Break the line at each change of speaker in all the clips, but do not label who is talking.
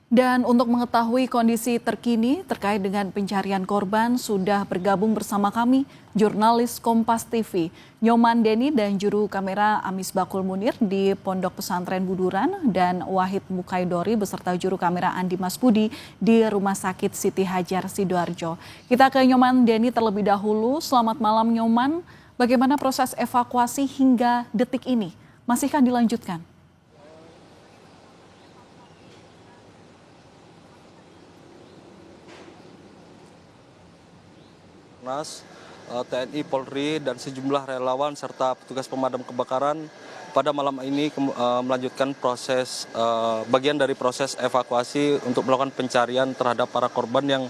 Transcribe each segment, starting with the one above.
Dan untuk mengetahui kondisi terkini terkait dengan pencarian korban, sudah bergabung bersama kami jurnalis Kompas TV, Nyoman Deni dan juru kamera Amis Bakul Munir di Pondok Pesantren Buduran dan Wahid Mukaidori beserta juru kamera Andi Masbudi di Rumah Sakit Siti Hajar Sidoarjo. Kita ke Nyoman Deni terlebih dahulu. Selamat malam Nyoman, bagaimana proses evakuasi hingga detik ini? Masihkah dilanjutkan?
TNI, Polri, dan sejumlah relawan serta petugas pemadam kebakaran pada malam ini melanjutkan proses bagian dari proses evakuasi untuk melakukan pencarian terhadap para korban yang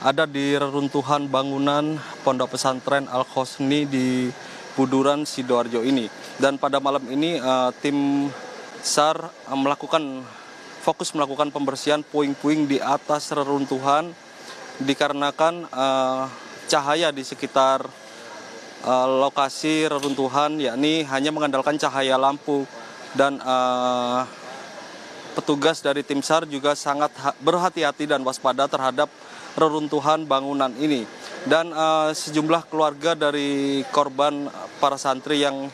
ada di reruntuhan bangunan Pondok Pesantren Al-Hosni di Buduran, Sidoarjo ini. Dan pada malam ini tim SAR fokus melakukan pembersihan puing-puing di atas reruntuhan dikarenakan cahaya di sekitar lokasi reruntuhan yakni hanya mengandalkan cahaya lampu, dan petugas dari tim SAR juga sangat berhati-hati dan waspada terhadap reruntuhan bangunan ini. Dan sejumlah keluarga dari korban para santri yang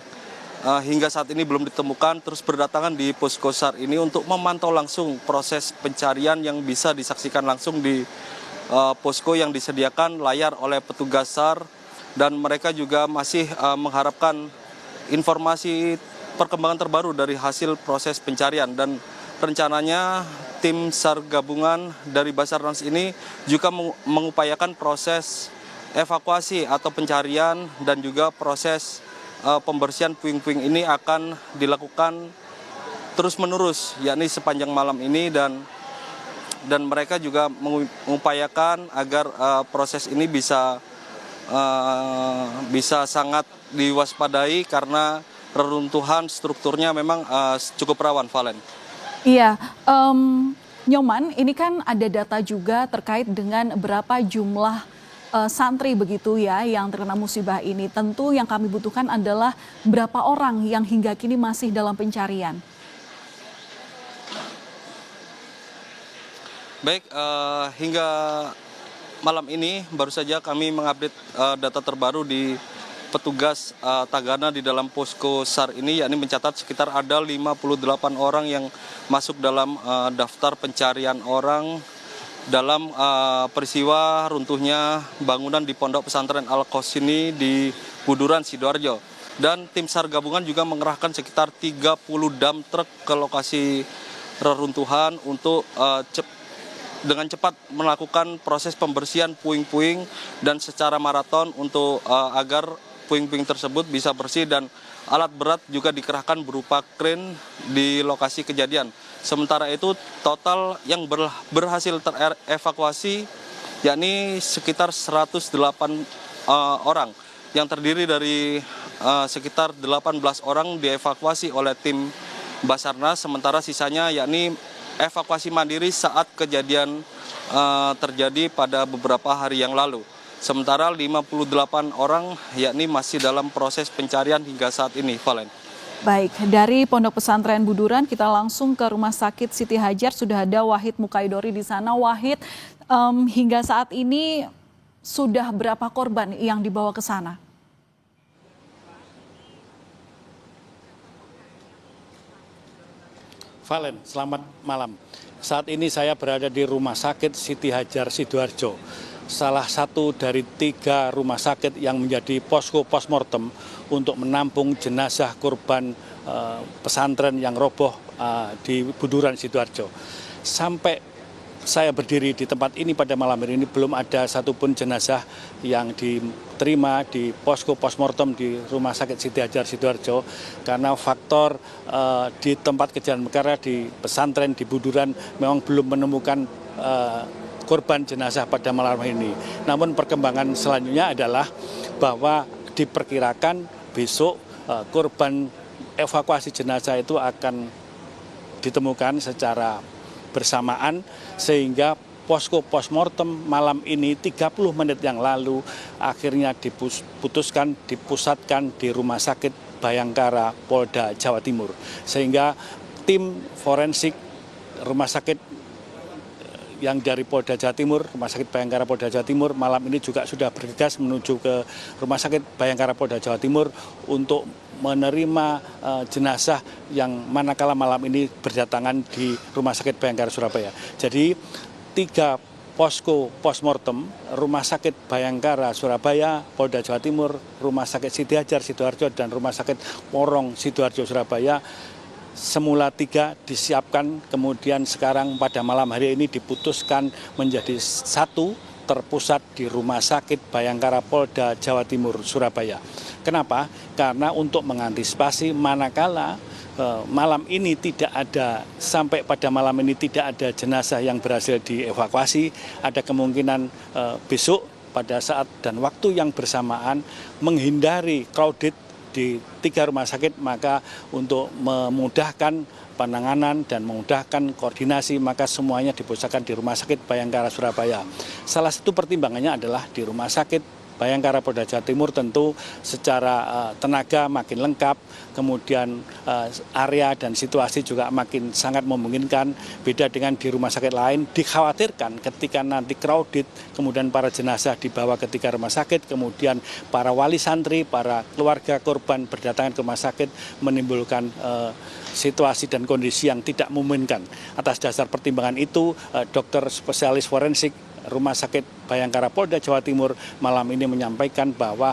hingga saat ini belum ditemukan terus berdatangan di posko SAR ini untuk memantau langsung proses pencarian yang bisa disaksikan langsung di posko yang disediakan layar oleh petugas SAR, dan mereka juga masih mengharapkan informasi perkembangan terbaru dari hasil proses pencarian. Dan rencananya tim SAR gabungan dari Basarnas ini juga mengupayakan proses evakuasi atau pencarian dan juga proses pembersihan puing-puing ini akan dilakukan terus-menerus yakni sepanjang malam ini, dan mereka juga mengupayakan agar proses ini bisa sangat diwaspadai karena reruntuhan strukturnya memang cukup rawan, Valen.
Iya, Nyoman, ini kan ada data juga terkait dengan berapa jumlah santri begitu ya yang terkena musibah ini. Tentu yang kami butuhkan adalah berapa orang yang hingga kini masih dalam pencarian.
Baik, hingga malam ini baru saja kami mengupdate data terbaru di petugas Tagana di dalam posko SAR ini, yakni mencatat sekitar ada 58 orang yang masuk dalam daftar pencarian orang dalam peristiwa runtuhnya bangunan di Pondok Pesantren Al-Hosni di Buduran, Sidoarjo. Dan tim SAR gabungan juga mengerahkan sekitar 30 dump truk ke lokasi reruntuhan untuk dengan cepat melakukan proses pembersihan puing-puing dan secara maraton untuk agar puing-puing tersebut bisa bersih, dan alat berat juga dikerahkan berupa kren di lokasi kejadian. Sementara itu total yang berhasil terevakuasi yakni sekitar 108 orang yang terdiri dari sekitar 18 orang dievakuasi oleh tim Basarnas, sementara sisanya yakni evakuasi mandiri saat kejadian terjadi pada beberapa hari yang lalu. Sementara 58 orang yakni masih dalam proses pencarian hingga saat ini, Valen.
Baik, dari Pondok Pesantren Buduran kita langsung ke Rumah Sakit Siti Hajar. Sudah ada Wahid Mukaidori di sana. Wahid, hingga saat ini sudah berapa korban yang dibawa ke sana?
Valen, selamat malam. Saat ini saya berada di Rumah Sakit Siti Hajar Sidoarjo, salah satu dari 3 rumah sakit yang menjadi posko postmortem untuk menampung jenazah korban pesantren yang roboh di Buduran, Sidoarjo. Sampai saya berdiri di tempat ini pada malam hari ini belum ada satupun jenazah yang diterima di posko postmortem di Rumah Sakit Siti Hajar Sidoarjo, karena faktor di tempat kejadian perkara di pesantren di Buduran memang belum menemukan korban jenazah pada malam ini. Namun perkembangan selanjutnya adalah bahwa diperkirakan besok korban evakuasi jenazah itu akan ditemukan secara bersamaan, sehingga posko postmortem malam ini 30 menit yang lalu akhirnya diputuskan dipusatkan di Rumah Sakit Bayangkara Polda Jawa Timur, sehingga tim forensik Rumah Sakit yang dari Polda Jawa Timur, Rumah Sakit Bayangkara Polda Jawa Timur, malam ini juga sudah bergegas menuju ke Rumah Sakit Bayangkara Polda Jawa Timur untuk menerima jenazah yang manakala malam ini berdatangan di Rumah Sakit Bayangkara Surabaya. Jadi 3 posko postmortem Rumah Sakit Bayangkara Surabaya, Polda Jawa Timur, Rumah Sakit Siti Hajar Sidoarjo, dan Rumah Sakit Porong Sidoarjo Surabaya. Semula 3 disiapkan, kemudian sekarang pada malam hari ini diputuskan menjadi 1 terpusat di Rumah Sakit Bayangkara Polda Jawa Timur Surabaya. Kenapa? Karena untuk mengantisipasi manakala malam ini sampai pada malam ini tidak ada jenazah yang berhasil dievakuasi, ada kemungkinan besok pada saat dan waktu yang bersamaan menghindari crowded di 3 rumah sakit, maka untuk memudahkan penanganan dan memudahkan koordinasi, maka semuanya dipusatkan di Rumah Sakit Bayangkara Surabaya. Salah satu pertimbangannya adalah di Rumah Sakit Bayangkara Polda Jawa Timur tentu secara tenaga makin lengkap, kemudian area dan situasi juga makin sangat memungkinkan. Beda dengan di rumah sakit lain, dikhawatirkan ketika nanti crowded, kemudian para jenazah dibawa ke 3 rumah sakit, kemudian para wali santri, para keluarga korban berdatangan ke rumah sakit, menimbulkan situasi dan kondisi yang tidak memungkinkan. Atas dasar pertimbangan itu, dokter spesialis forensik Rumah Sakit Bayangkara Polda Jawa Timur malam ini menyampaikan bahwa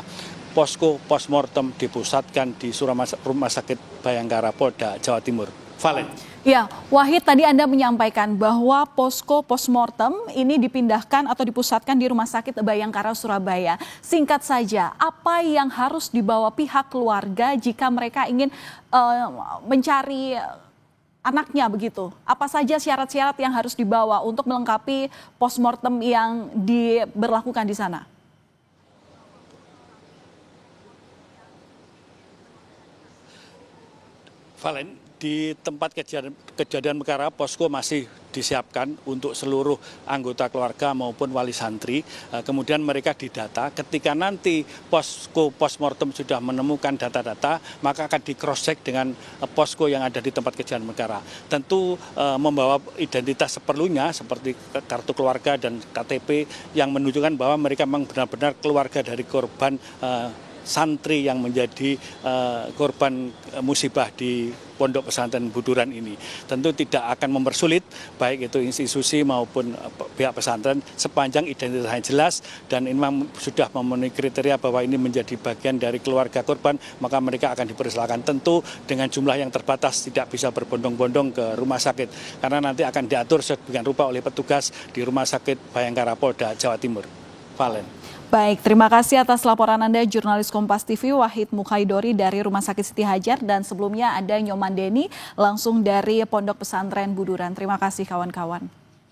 posko postmortem dipusatkan di Rumah Sakit Bayangkara Polda Jawa Timur. Valen.
Ya, Wahid, tadi Anda menyampaikan bahwa posko postmortem ini dipindahkan atau dipusatkan di Rumah Sakit Bayangkara Surabaya. Singkat saja, apa yang harus dibawa pihak keluarga jika mereka ingin mencari anaknya begitu? Apa saja syarat-syarat yang harus dibawa untuk melengkapi postmortem yang diberlakukan di sana?
Valen, di tempat kejadian perkara posko masih disiapkan untuk seluruh anggota keluarga maupun wali santri. Kemudian mereka didata. Ketika nanti posko postmortem sudah menemukan data-data, maka akan di cross check dengan posko yang ada di tempat kejadian perkara. Tentu membawa identitas seperlunya seperti kartu keluarga dan KTP yang menunjukkan bahwa mereka memang benar-benar keluarga dari korban santri yang menjadi korban musibah di Pondok Pesantren Buduran ini. Tentu tidak akan mempersulit baik itu institusi maupun pihak pesantren sepanjang identitasnya jelas dan ini memang sudah memenuhi kriteria bahwa ini menjadi bagian dari keluarga korban, maka mereka akan dipersilakan. Tentu dengan jumlah yang terbatas, tidak bisa berbondong-bondong ke rumah sakit karena nanti akan diatur sedemikian rupa oleh petugas di Rumah Sakit Bayangkara Polda Jawa Timur. Valen.
Baik, terima kasih atas laporan Anda, jurnalis Kompas TV Wahid Mukhaidori dari Rumah Sakit Siti Hajar, dan sebelumnya ada Nyoman Deni langsung dari Pondok Pesantren Buduran. Terima kasih kawan-kawan.